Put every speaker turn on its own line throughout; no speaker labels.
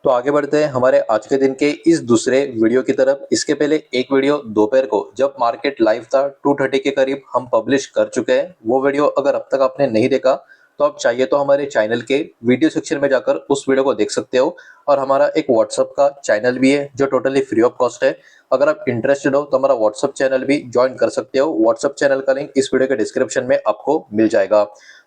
तो आगे बढ़ते हैं हमारे आज के दिन के इस दूसरे वीडियो की तरफ। इसके पहले एक वीडियो दोपहर को जब मार्केट लाइव था 2:30 के करीब हम पब्लिश कर चुके हैं। वो वीडियो अगर अब तक आपने नहीं देखा तो आप चाहिए तो हमारे चैनल के वीडियो सेक्शन में जाकर उस वीडियो को देख सकते हो। और हमारा एक व्हाट्सएप का चैनल भी है जो टोटली फ्री ऑफ कॉस्ट है। अगर आप इंटरेस्टेड हो तो हमारा व्हाट्सएप चैनल भी ज्वाइन कर सकते हो। व्हाट्सएप चैनल का लिंक इस वीडियो के डिस्क्रिप्शन में आपको मिल जाएगा।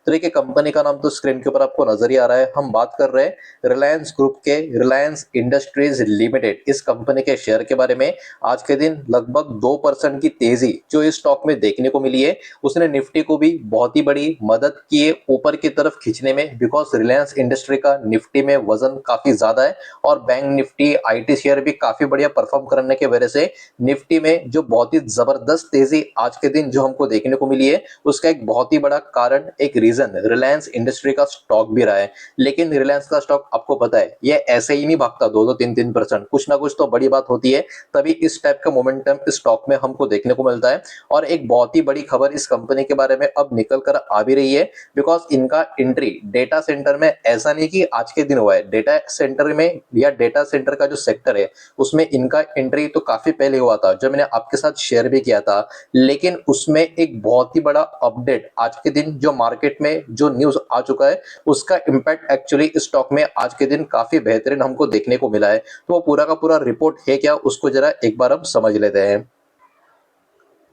तो देखिए, कंपनी का नाम तो स्क्रीन के ऊपर आपको नजर ही आ रहा है। हम बात कर रहे हैं रिलायंस ग्रुप के रिलायंस इंडस्ट्रीज लिमिटेड इस कंपनी के शेयर के बारे में। आज के दिन लगभग 2% की तेजी जो इस स्टॉक में देखने को मिली है उसने निफ्टी को भी बहुत ही बड़ी मदद की है ऊपर की तरफ खींचने में। बिकॉज रिलायंस इंडस्ट्री का निफ्टी में वजन काफी ज्यादा है और बैंक निफ्टी आईटी शेयर भी काफी बढ़िया परफॉर्म करने की वजह से निफ्टी में जो बहुत ही जबरदस्त तेजी आज के दिन जो हमको देखने को मिली है उसका एक बहुत ही बड़ा कारण, एक रीजन रिलायंस इंडस्ट्री का स्टॉक भी रहा है। लेकिन रिलायंस का स्टॉक आपको पता है ये ऐसे ही नहीं भागता 2-3%, कुछ ना कुछ तो बड़ी बात होती है, तभी इस टाइप का मोमेंटम इस स्टॉक में हमको देखने को मिलता है। और एक बहुत ही बड़ी खबर इस कंपनी के बारे में अब निकल कर आ भी रही है। बिकॉज इनका एंट्री डेटा सेंटर में ऐसा नहीं कि आज के दिन हुआ है, डेटा सेंटर में या डेटा सेंटर का जो सेक्टर है उसमें इनका एंट्री तो काफी पहले हुआ था जो मैंने आपके साथ शेयर भी किया था। लेकिन उसमें एक बहुत ही बड़ा अपडेट आज के दिन जो मार्केट में जो न्यूज आ चुका है उसका इंपैक्ट एक्चुअली स्टॉक में आज के दिन काफी बेहतरीन हमको देखने को मिला है। तो वो पूरा का पूरा रिपोर्ट है क्या, उसको जरा एक बार हम समझ लेते हैं।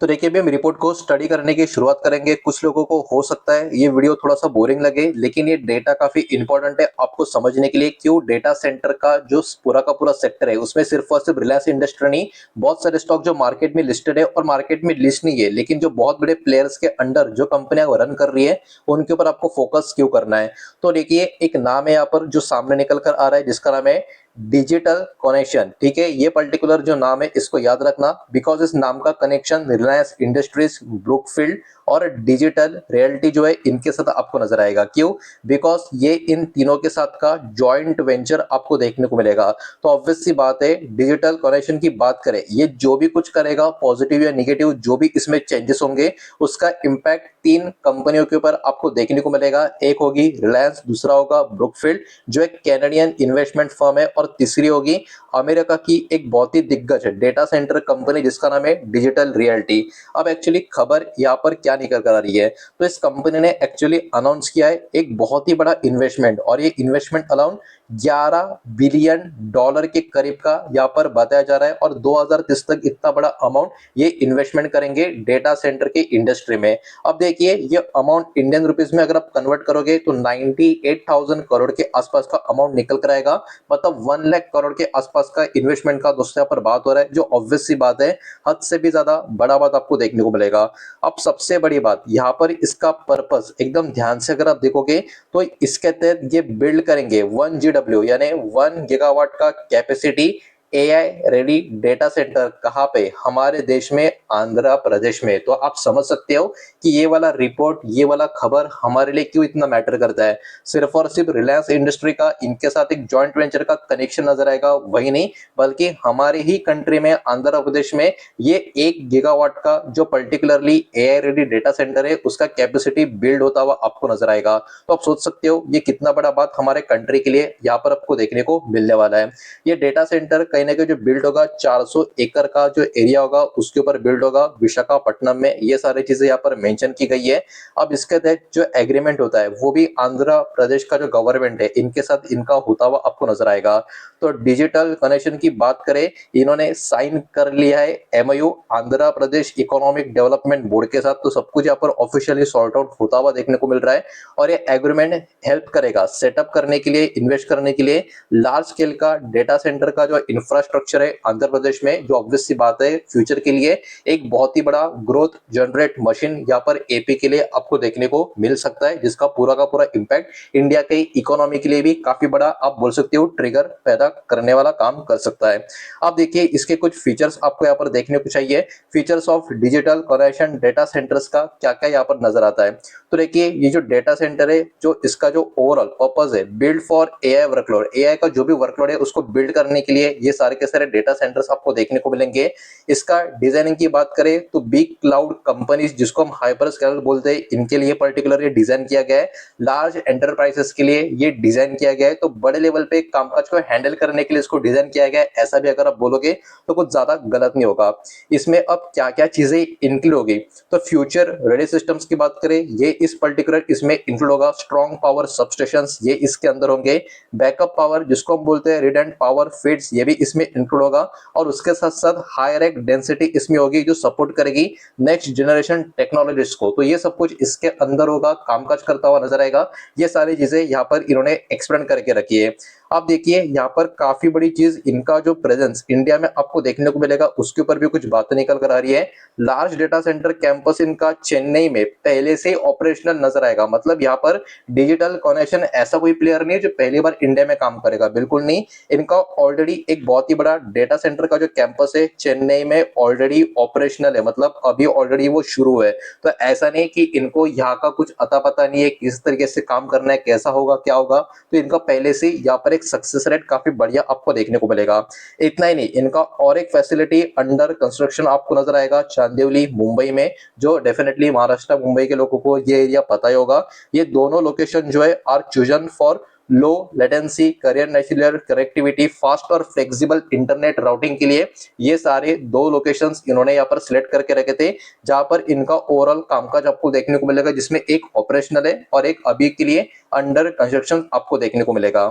तो देखिए, अभी हम रिपोर्ट को स्टडी करने की शुरुआत करेंगे। कुछ लोगों को हो सकता है ये वीडियो थोड़ा सा बोरिंग लगे, लेकिन ये डेटा काफी इंपॉर्टेंट है आपको समझने के लिए। क्यों डेटा सेंटर का जो पूरा का पूरा सेक्टर है उसमें सिर्फ और सिर्फ रिलायंस इंडस्ट्री नहीं, बहुत सारे स्टॉक जो मार्केट में लिस्टेड है और मार्केट में लिस्ट नहीं है लेकिन जो बहुत बड़े प्लेयर्स के अंडर जो कंपनियां रन कर रही है उनके ऊपर आपको फोकस क्यों करना है। तो देखिए, एक नाम है यहाँ पर जो सामने निकल कर आ रहा है जिसका नाम है डिजिटल कनेक्शन। ठीक है, ये पर्टिकुलर जो नाम है इसको याद रखना। बिकॉज इस नाम का कनेक्शन रिलायंस इंडस्ट्रीज, ब्रुकफील्ड और डिजिटल रियल्टी जो है इनके साथ आपको नजर आएगा। क्यों? बिकॉज ये इन तीनों के साथ का जॉइंट वेंचर आपको देखने को मिलेगा। तो ऑब्वियस सी बात है, डिजिटल कनेक्शन की बात करें, ये जो भी कुछ करेगा पॉजिटिव या निगेटिव जो भी इसमें चेंजेस होंगे उसका इंपैक्ट तीन कंपनियों के ऊपर आपको देखने को मिलेगा। एक होगी रिलायंस, दूसरा होगा ब्रुकफील्ड जो एक कैनेडियन इन्वेस्टमेंट फर्म है, और तीसरी होगी अमेरिका की एक बहुत ही दिग्गज डेटा सेंटर कंपनी जिसका नाम है डिजिटल रियल्टी। अब एक्चुअली खबर यहाँ पर क्या निकल कर आ रही है, तो इस कंपनी ने एक्चुअली अनाउंस किया है एक बहुत ही बड़ा इन्वेस्टमेंट, और ये इन्वेस्टमेंट अराउंड 11 बिलियन डॉलर के करीब का यहाँ पर बताया जा रहा है। और 2030 तक इतना बड़ा अमाउंट ये इन्वेस्टमेंट करेंगे डेटा सेंटर की इंडस्ट्री में। अब देखिए, ये अमाउंट इंडियन रुपीस में अगर आप कन्वर्ट करोगे तो 98,000 करोड़ के आसपास का अमाउंट निकल कर आएगा। मतलब 1 लाख करोड़ के आसपास का इन्वेस्टमेंट का दोस्तों यहाँ पर बात हो रहा है, जो ऑब्वियस सी बात है हद से भी ज्यादा बड़ा बात आपको देखने को मिलेगा। अब सबसे बड़ी बात यहाँ पर इसका पर्पस एकदम ध्यान से अगर आप देखोगे तो इसके तहत ये बिल्ड करेंगे 1 GW यानी 1 गीगावाट का capacity AI ready data centre. कहाँ पे? हमारे देश में, आंध्र प्रदेश में। तो आप समझ सकते हो कि ये वाला रिपोर्ट, ये वाला खबर हमारे लिए क्यों इतना मैटर करता है। सिर्फ और सिर्फ रिलायंस इंडस्ट्री का इनके साथ एक जॉइंट वेंचर का कनेक्शन नजर आएगा वही नहीं, बल्कि हमारे ही कंट्री में आंध्र प्रदेश में ये 1 गीगावाट का जो particularly AI ready data centre है उसका कैपेसिटी बिल्ड होता हुआ आपको नजर आएगा। तो आप सोच सकते हो ये कितना बड़ा बात हमारे कंट्री के लिए यहाँ पर आपको देखने को मिलने वाला है। ये डेटा सेंटर कहीं ना कहीं जो बिल्ड होगा 400 एकड़ का जो एरिया होगा उसके ऊपर बिल्ड होगा विशाखापट्टनम में। ये सारी चीजें यहाँ पर मेंशन की गई है। अब इसके तहत जो एग्रीमेंट होता है वो भी आंध्र प्रदेश का जो गवर्नमेंट है इनके साथ इनका होता हुआ आपको नजर आएगा। तो डिजिटल कनेक्शन की बात करें, इन्होंने साइन कर लिया है MOU Andhra Pradesh economic development board के साथ। तो सब कुछ यहाँ पर ऑफिशियली सॉर्ट आउट होता हुआ देखने को मिल रहा है। और ये एग्रीमेंट हेल्प करेगा सेटअप करने के लिए, इन्वेस्ट करने के लिए लार्ज स्केल का डेटा सेंटर का जो इंफ्रास्ट्रक्चर है आंध्र प्रदेश में, जो ऑब्वियस सी बात है फ्यूचर के लिए एक बहुत ही बड़ा ग्रोथ जनरेट मशीन यहाँ पर एपी के लिए आपको देखने को मिल सकता है, जिसका पूरा का पूरा इंपैक्ट इंडिया के इकोनॉमी के लिए भी काफी बड़ा आप बोल सकते हो ट्रिगर पैदा करने वाला काम कर सकता है। अब देखिए, इसके कुछ फीचर्स आपको यहाँ पर देखने को चाहिए। Features of digital connection data centres का क्या क्या यहाँ पर नजर आता है। तो देखिए, ये जो डेटा सेंटर है जो इसका जो ओवरऑल पर्पस है build for AI workload, AI का जो भी वर्कलोड है उसको बिल्ड करने के लिए ये सारे के सारे डेटा सेंटर्स आपको देखने को मिलेंगे। इसका डिजाइनिंग की बात करें तो बिग क्लाउड कंपनीज जिसको हम हाइपरस्केलर बोलते हैं, इनके लिए पर्टिकुलर ये डिजाइन किया गया है। लार्ज एंटरप्राइजेस के लिए ये डिजाइन किया गया है, तो बड़े लेवल पे कामकाज को हैंडल करने के लिए इसको डिजाइन किया गया है, ऐसा भी अगर आप बोलोगे तो कुछ ज्यादा गलत नहीं होगा। इसमें अब क्या क्या चीजें इंक्लूड होगी, तो फ्यूचर रेडी सिस्टम्स की बात करें, ये इस पर्टिकुलर इसमें इंक्लूड होगा। स्ट्रॉन्ग पावर सबस्टेशंस ये इसके अंदर होंगे। बैकअप पावर जिसको हम बोलते हैं रिडंडेंट पावर फीड्स, ये भी इसमें इंक्लूड होगा। और उसके साथ साथ हाई रैक डेंसिटी इसमें होगी जो सपोर्ट करेगी नेक्स्ट जनरेशन टेक्नोलॉजीज को। तो ये सब कुछ इसके अंदर होगा, कामकाज करता हुआ नजर आएगा। ये सारी चीजें यहाँ पर इन्होंने एक्सप्लेन करके रखी है। आप देखिए यहाँ पर काफी बड़ी चीज, इनका जो प्रेजेंस इंडिया में आपको देखने को मिलेगा उसके ऊपर भी कुछ बातें निकल कर आ रही है। लार्ज डेटा सेंटर कैंपस इनका चेन्नई में पहले से ही ऑपरेशनल नजर आएगा। मतलब यहाँ पर डिजिटल कनेक्शन ऐसा कोई प्लेयर नहीं है जो पहली बार इंडिया में काम करेगा, बिल्कुल नहीं। इनका ऑलरेडी एक बहुत ही बड़ा डेटा सेंटर का जो कैंपस है चेन्नई में ऑलरेडी ऑपरेशनल है, मतलब अभी ऑलरेडी वो शुरू है। तो ऐसा नहीं कि इनको यहाँ का कुछ अता पता नहीं है किस तरीके से काम करना है, कैसा होगा क्या होगा। तो इनका पहले से यहाँ पर एक सक्सेस रेट काफी बढ़िया आपको देखने को मिलेगा। इतना ही नहीं, इनका और एक फैसिलिटी अंडर कंस्ट्रक्शन आपको नजर आएगा चांदिवली मुंबई में, जो डेफिनेटली महाराष्ट्र मुंबई के लोगों को ये एरिया पता ही होगा। ये दोनों लोकेशन जो है are chosen for low latency carrier natural connectivity fast और फ्लेक्सिबल इंटरनेट राउटिंग के लिए। ये सारे दो लोकेशंस इन्होंने यहाँ पर सिलेक्ट करके रखे थे, जहां पर इनका ओवरऑल कामकाज आपको देखने को मिलेगा, जिसमें एक ऑपरेशनल है और एक अभी के लिए अंडर कंस्ट्रक्शन आपको देखने को मिलेगा।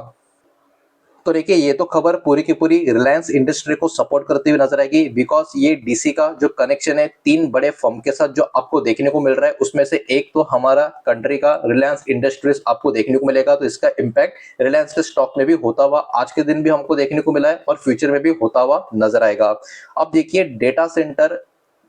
तो देखिए ये तो खबर पूरी की पूरी रिलायंस इंडस्ट्री को सपोर्ट करती हुई नजर आएगी, बिकॉज ये डीसी का जो कनेक्शन है तीन बड़े फर्म के साथ जो आपको देखने को मिल रहा है, उसमें से एक तो हमारा कंट्री का रिलायंस इंडस्ट्रीज आपको देखने को मिलेगा। तो इसका इंपैक्ट रिलायंस के स्टॉक में भी होता हुआ आज के दिन भी हमको देखने को मिला है और फ्यूचर में भी होता हुआ नजर आएगा। अब देखिए डेटा सेंटर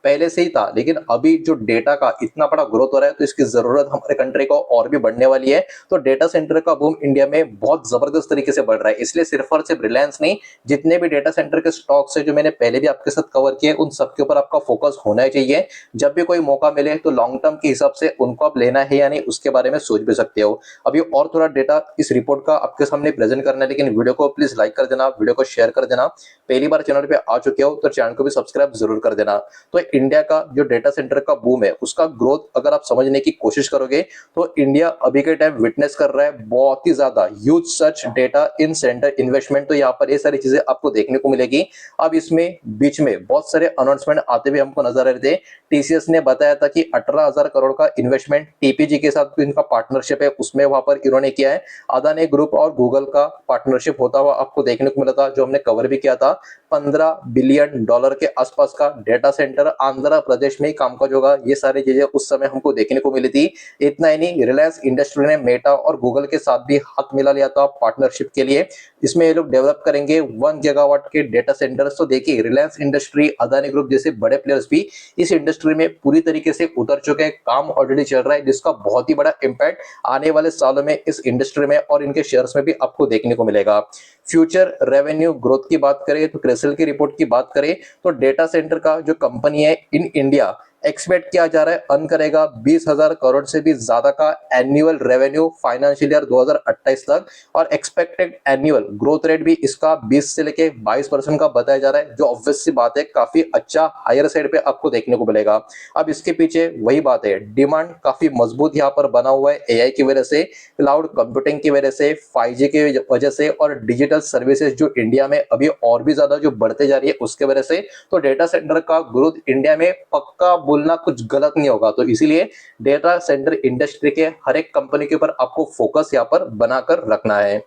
पहले से ही था, लेकिन अभी जो डेटा का इतना बड़ा ग्रोथ हो रहा है तो इसकी जरूरत हमारे कंट्री को और भी बढ़ने वाली है। तो डेटा सेंटर का बूम इंडिया में बहुत जबरदस्त तरीके से बढ़ रहा है। इसलिए सिर्फ और सिर्फ रिलायंस नहीं, जितने भी डेटा सेंटर के स्टॉक्स है जो मैंने पहले भी आपके साथ कवर किए, उन सबके ऊपर आपका फोकस होना चाहिए। जब भी कोई मौका मिले तो लॉन्ग टर्म के हिसाब से उनको आप लेना है या नहीं उसके बारे में सोच भी सकते हो। अभी और थोड़ा डेटा इस रिपोर्ट का आपके सामने प्रेजेंट करना है, लेकिन वीडियो को प्लीज लाइक कर देना, वीडियो को शेयर कर देना। पहली बार चैनल पे आ चुके हो तो चैनल को भी सब्सक्राइब जरूर कर देना। तो इंडिया का जो डेटा सेंटर का बूम है उसका ग्रोथ अगर आप समझने की कोशिश करोगे तो इंडिया अभी के टाइम विटनेस कर रहा है बहुत ही ज्यादा ह्यूज सच डेटा इन सेंटर इन्वेस्टमेंट। तो यहाँ पर ये सारी चीजें आपको देखने को मिलेगी। अब इसमें बीच में बहुत सारे अनाउंसमेंट आते हुए हमको नजर आ रहे थे। टीसीएस ने बताया था कि 18,000 करोड़ का इन्वेस्टमेंट टीपीजी के साथ इनका पार्टनरशिप है, उसमें वहां पर इन्होंने किया है। अदानी ग्रुप और गूगल का पार्टनरशिप होता हुआ आपको देखने को मिला था, जो हमने कवर भी किया था। $15 बिलियन के आसपास का डेटा सेंटर आंध्र प्रदेश में ही कामकाज होगा। ये सारी चीजें उस समय हमको देखने को मिली थी। इतना ही नहीं, रिलायंस इंडस्ट्री ने मेटा और गूगल के साथ भी हाथ मिला लिया था पार्टनरशिप के लिए। इसमें ये लोग डेवलप करेंगे 1 गीगावाट के डेटा सेंटर्स। तो देखिए रिलायंस इंडस्ट्री, अदानी ग्रुप जैसे बड़े प्लेयर्स भी इस इंडस्ट्री में पूरी तरीके से उतर चुके हैं। काम ऑलरेडी चल रहा है, जिसका बहुत ही बड़ा इंपैक्ट आने वाले सालों में इस इंडस्ट्री में और इनके शेयर्स में भी आपको देखने को मिलेगा। फ्यूचर रेवेन्यू ग्रोथ की बात करें तो क्रिसिल की रिपोर्ट की बात करें तो डेटा सेंटर का जो कंपनी है इन इंडिया एक्सपेक्ट किया जा रहा है अर्न करेगा 20,000 करोड़ से भी ज्यादा का एनुअल रेवेन्यू फाइनेंशियल ईयर 2028 तक। और एक्सपेक्टेड एनुअल ग्रोथ रेट भी इसका 20 से लेके 22% का बताया जा रहा है, जो ऑब्वियस सी बात है काफी अच्छा हायर साइड पे आपको देखने को मिलेगा। अब इसके पीछे वही बात है, डिमांड काफी मजबूत यहाँ पर बना हुआ है एआई की वजह से, क्लाउड कंप्यूटिंग की वजह से, 5G की वजह से और डिजिटल सर्विसेज जो इंडिया में अभी और भी ज्यादा जो बढ़ते जा रही है उसके वजह से। तो डेटा सेंटर का ग्रोथ इंडिया में पक्का बोलना कुछ गलत नहीं होगा। तो इसीलिए डेटा सेंटर इंडस्ट्री के हर एक कंपनी के ऊपर आपको फोकस यहाँ पर बनाकर रखना है।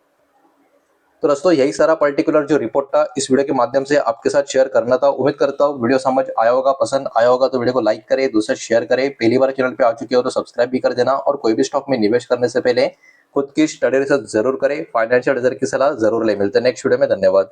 तो दोस्तों यही सारा पर्टिकुलर जो रिपोर्ट था इस वीडियो के माध्यम से आपके साथ शेयर करना था। उम्मीद करता हूँ वीडियो समझ आया होगा, पसंद आया होगा। तो वीडियो को लाइक करें, दूसरे शेयर करें। पहली बार चैनल पे आ चुके हो तो सब्सक्राइब भी कर देना। और कोई भी स्टॉक में निवेश करने से पहले खुद की स्टडी रिसर्च जरूर करें, फाइनेंशियल एडवाइजर की सलाह जरूर ले। मिलते हैं नेक्स्ट वीडियो में, धन्यवाद।